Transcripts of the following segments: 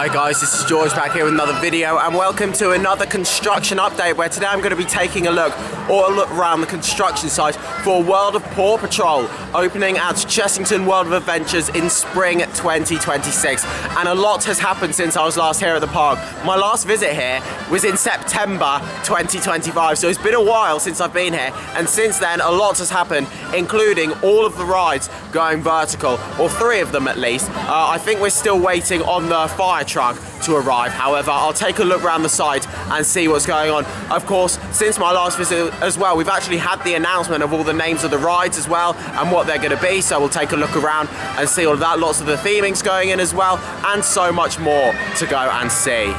Hi guys, this is George back here with another video, and welcome to another construction update where today I'm going to be taking a look all around the construction site for World of Paw Patrol opening at Chessington World of Adventures in spring 2026. And a lot has happened since I was last here at the park. My last visit here was in September 2025, so it's been a while since I've been here, and since then a lot has happened, including all of the rides going vertical, or 3 of them at least. I think we're still waiting on the fire truck to arrive. However, I'll take a look around the site and see what's going on. Of course, since my last visit as well, we've actually had the announcement of all the names of the rides as well and what they're going to be, so we'll take a look around and see all of that. Lots of the themings going in as well, and so much more to go and see.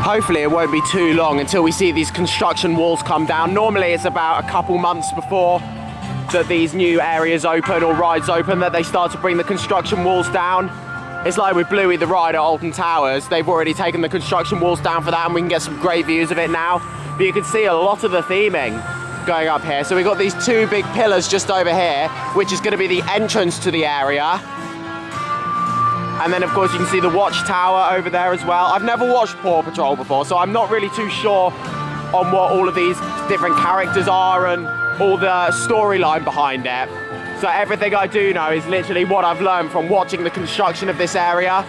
Hopefully it won't be too long until we see these construction walls come down. Normally it's about a couple months before that these new areas open or rides open that they start to bring the construction walls down. It's like with Bluey the ride at Alton Towers. They've already taken the construction walls down for that, and we can get some great views of it now. But you can see a lot of the theming going up here. So we've got these 2 big pillars just over here, which is going to be the entrance to the area. And then of course you can see the watchtower over there as well. I've never watched Paw Patrol before, so I'm not really too sure on what all of these different characters are and all the storyline behind it. So everything I do know is literally what I've learned from watching the construction of this area.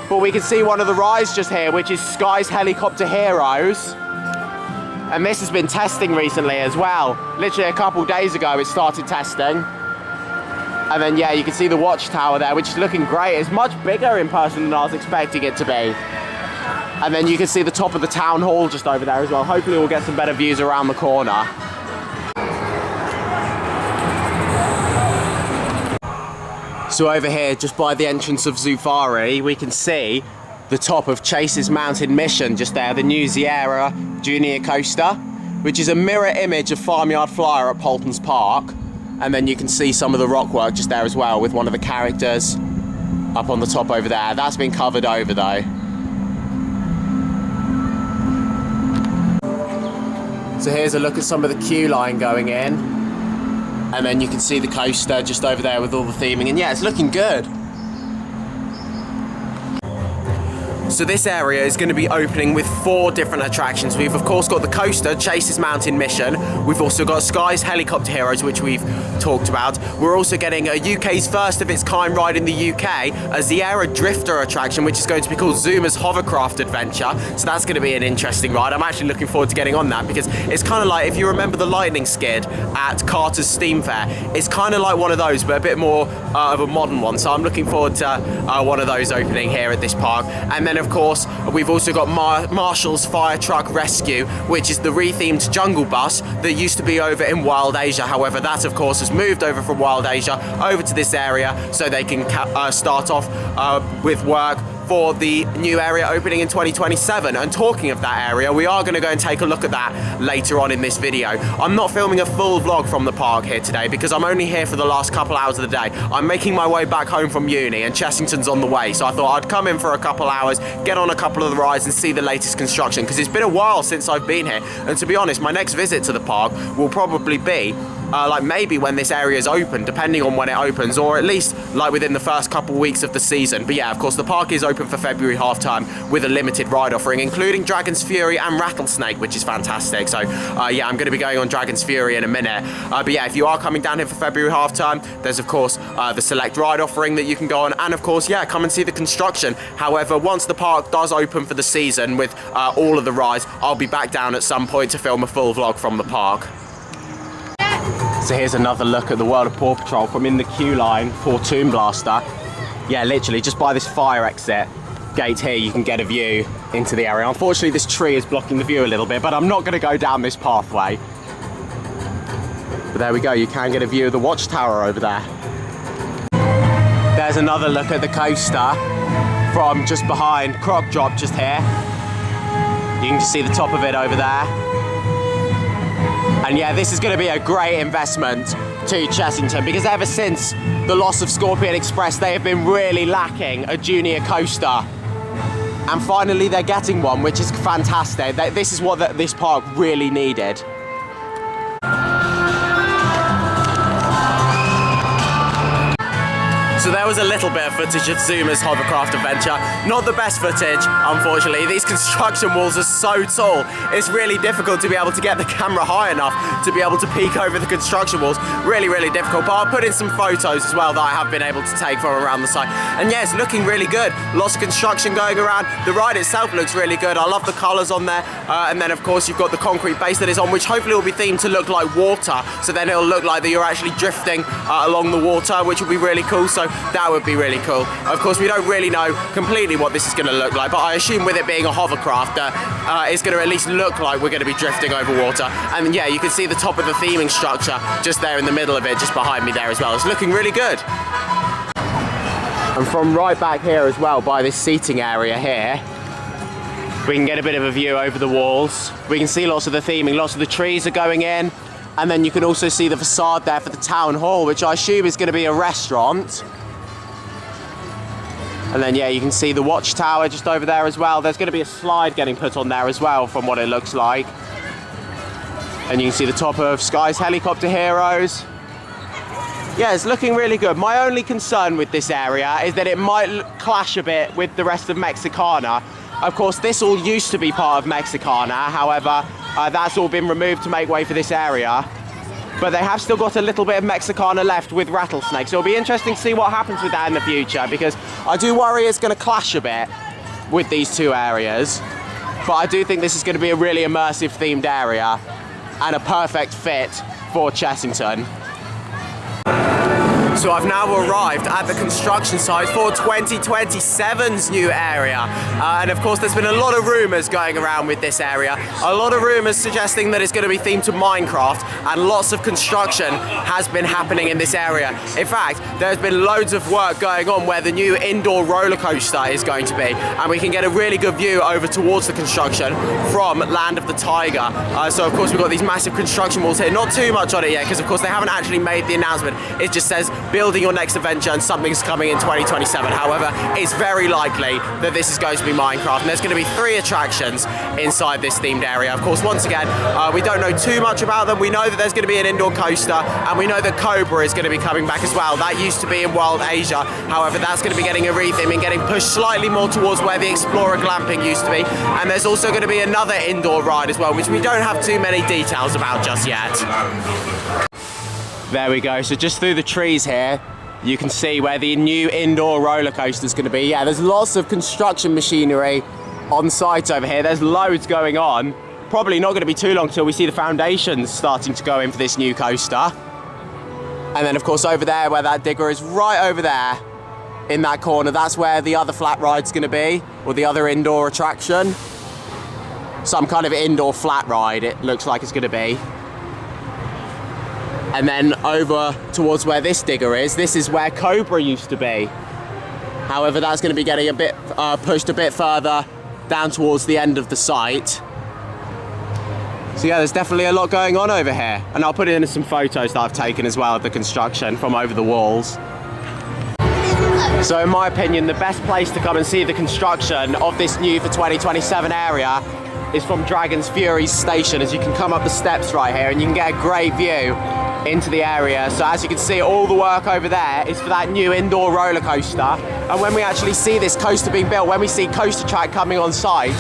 But we can see one of the rides just here, which is Sky's Helicopter Heroes. And this has been testing recently as well. Literally a couple days ago it started testing. And then yeah, you can see the watchtower there, which is looking great. It's much bigger in person than I was expecting it to be. And then you can see the top of the town hall just over there as well. Hopefully we'll get some better views around the corner. So over here, just by the entrance of Zufari, we can see the top of Chase's Mountain Mission just there, the new Sierra Junior Coaster, which is a mirror image of Farmyard Flyer at Poulton's Park. And then you can see some of the rock work just there as well, with one of the characters up on the top over there. That's been covered over though. So here's a look at some of the queue line going in. And then you can see the coaster just over there with all the theming, and yeah, it's looking good. So this area is going to be opening with 4 different attractions. We've of course got the coaster, Chase's Mountain Mission. We've also got Sky's Helicopter Heroes, which we've talked about. We're also getting a UK's first of its kind ride in the UK, a Sierra Drifter attraction, which is going to be called Zuma's Hovercraft Adventure. So that's going to be an interesting ride. I'm actually looking forward to getting on that, because it's kind of like, if you remember the lightning skid at Carter's Steam Fair, it's kind of like one of those, but a bit more of a modern one. So I'm looking forward to one of those opening here at this park. And then of course we've also got Marshall's Fire Truck Rescue, which is the rethemed jungle bus that used to be over in Wild Asia. However, that of course has moved over from Wild Asia over to this area, so they can start off with work for the new area opening in 2027. And talking of that area, we are going to go and take a look at that later on in this video. I'm not filming a full vlog from the park here today because I'm only here for the last couple hours of the day. I'm making my way back home from uni and Chessington's on the way, so I thought I'd come in for a couple hours, get on a couple of the rides and see the latest construction, because it's been a while since I've been here. And to be honest, my next visit to the park will probably be like maybe when this area is open, depending on when it opens, or at least like within the first couple weeks of the season. But yeah, of course the park is open for February half time with a limited ride offering, including Dragon's Fury and Rattlesnake, which is fantastic. So yeah, I'm going to be going on Dragon's Fury in a minute. But yeah, if you are coming down here for February half time, there's of course the select ride offering that you can go on, and of course yeah, come and see the construction. However, once the park does open for the season with all of the rides, I'll be back down at some point to film a full vlog from the park. So here's another look at the World of Paw Patrol from in the queue line for Toon Blaster. Yeah, literally just by this fire exit gate here, you can get a view into the area. Unfortunately, this tree is blocking the view a little bit, but I'm not going to go down this pathway. But there we go, you can get a view of the watchtower over there. There's another look at the coaster from just behind Croc Drop just here. You can just see the top of it over there. And yeah, this is going to be a great investment to Chessington, because ever since the loss of Scorpion Express, they have been really lacking a junior coaster. And finally they're getting one, which is fantastic. This is what this park really needed. So there was a little bit of footage of Zuma's hovercraft adventure. Not the best footage, unfortunately. These construction walls are so tall. It's really difficult to be able to get the camera high enough to be able to peek over the construction walls. Really, really difficult. But I'll put in some photos as well that I have been able to take from around the site. And yeah, it's looking really good. Lots of construction going around. The ride itself looks really good. I love the colours on there. And then of course you've got the concrete base that is on, which hopefully will be themed to look like water. So then it'll look like that you're actually drifting along the water, which will be really cool. So that would be really cool. Of course, we don't really know completely what this is going to look like, but I assume with it being a hovercraft, it's going to at least look like we're going to be drifting over water. And yeah, you can see the top of the theming structure just there in the middle of it, just behind me there as well. It's looking really good. And from right back here as well, by this seating area here, we can get a bit of a view over the walls. We can see lots of the theming, lots of the trees are going in. And then you can also see the facade there for the town hall, which I assume is going to be a restaurant. And then, yeah, you can see the watchtower just over there as well. There's going to be a slide getting put on there as well, from what it looks like. And you can see the top of Sky's Helicopter Heroes. Yeah, it's looking really good. My only concern with this area is that it might clash a bit with the rest of Mexicana. Of course, this all used to be part of Mexicana. However, that's all been removed to make way for this area. But they have still got a little bit of Mexicana left with rattlesnakes. So it'll be interesting to see what happens with that in the future, because I do worry it's going to clash a bit with these two areas. But I do think this is going to be a really immersive themed area and a perfect fit for Chessington. So I've now arrived at the construction site for 2027's new area. And of course, there's been a lot of rumours going around with this area. A lot of rumours suggesting that it's going to be themed to Minecraft, and lots of construction has been happening in this area. In fact, there's been loads of work going on where the new indoor roller coaster is going to be. And we can get a really good view over towards the construction from Land of the Tiger. So of course, we've got these massive construction walls here. Not too much on it yet, because of course they haven't actually made the announcement. It just says building your next adventure and something's coming in 2027. However, it's very likely that this is going to be Minecraft, and there's going to be 3 attractions inside this themed area. Of course, once again, we don't know too much about them. We know that there's going to be an indoor coaster, and we know that Cobra is going to be coming back as well. That used to be in World Asia. However, that's going to be getting a retheme and getting pushed slightly more towards where the Explorer glamping used to be. And there's also going to be another indoor ride as well, which we don't have too many details about just yet. There we go. So just through the trees here, you can see where the new indoor roller coaster is going to be. Yeah, there's lots of construction machinery on site over here. There's loads going on. Probably not going to be too long till we see the foundations starting to go in for this new coaster. And then, of course, over there where that digger is, right over there in that corner, that's where the other flat ride's going to be, or the other indoor attraction. Some kind of indoor flat ride, it looks like it's going to be. And then over towards where this digger is, this is where Cobra used to be. However, that's going to be getting a bit pushed a bit further down towards the end of the site. So yeah, there's definitely a lot going on over here. And I'll put in some photos that I've taken as well of the construction from over the walls. So in my opinion, the best place to come and see the construction of this new for 2027 area is from Dragon's Fury station, as you can come up the steps right here and you can get a great view into the area. So as you can see, all the work over there is for that new indoor roller coaster. And when we actually see this coaster being built, when we see Coaster Track coming on site,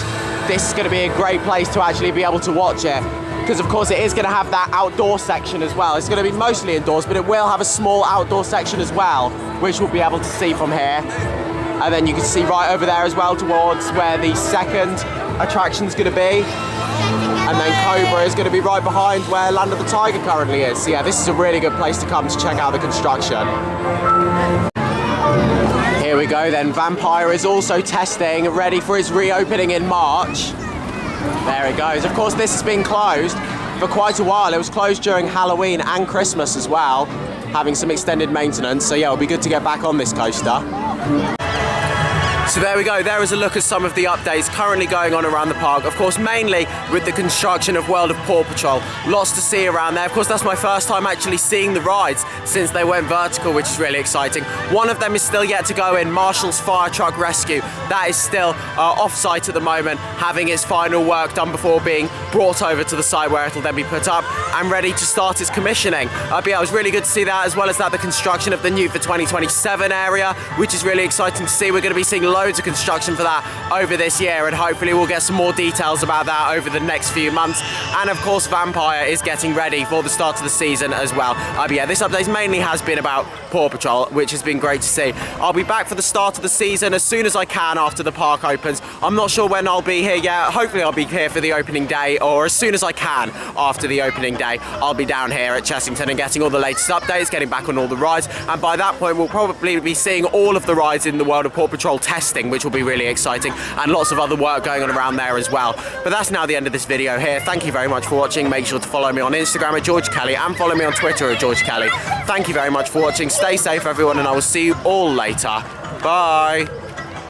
this is going to be a great place to actually be able to watch it. Because of course it is going to have that outdoor section as well. It's going to be mostly indoors, but it will have a small outdoor section as well, which we'll be able to see from here. And then you can see right over there as well towards where the second attraction is going to be. And then Cobra is going to be right behind where Land of the Tiger currently is. So yeah, this is a really good place to come to check out the construction. Here we go then. Vampire is also testing, ready for its reopening in March. There it goes. Of course, this has been closed for quite a while. It was closed during Halloween and Christmas as well, having some extended maintenance. So yeah, it'll be good to get back on this coaster. So there we go, there is a look at some of the updates currently going on around the park. Of course, mainly with the construction of World of Paw Patrol. Lots to see around there. Of course, that's my first time actually seeing the rides since they went vertical, which is really exciting. One of them is still yet to go in, Marshall's Fire Truck Rescue. That is still off-site at the moment, having its final work done before being brought over to the site where it'll then be put up and ready to start its commissioning. But yeah, it was really good to see that, as well as that the construction of the new for 2027 area, which is really exciting to see. We're going to be seeing loads of construction for that over this year, and hopefully we'll get some more details about that over the next few months. And of course, Vampire is getting ready for the start of the season as well. But yeah, this update mainly has been about Paw Patrol, which has been great to see. I'll be back for the start of the season as soon as I can after the park opens. I'm not sure when I'll be here yet. Hopefully I'll be here for the opening day, or as soon as I can after the opening day, I'll be down here at Chessington and getting all the latest updates, getting back on all the rides. And by that point, we'll probably be seeing all of the rides in the World of Paw Patrol testing, which will be really exciting, and lots of other work going on around there as well. But that's now the end of this video here. Thank you very much for watching. Make sure to follow me on Instagram at George Kelly and follow me on Twitter at George Kelly. Thank you very much for watching. Stay safe, everyone, and I will see you all later. Bye.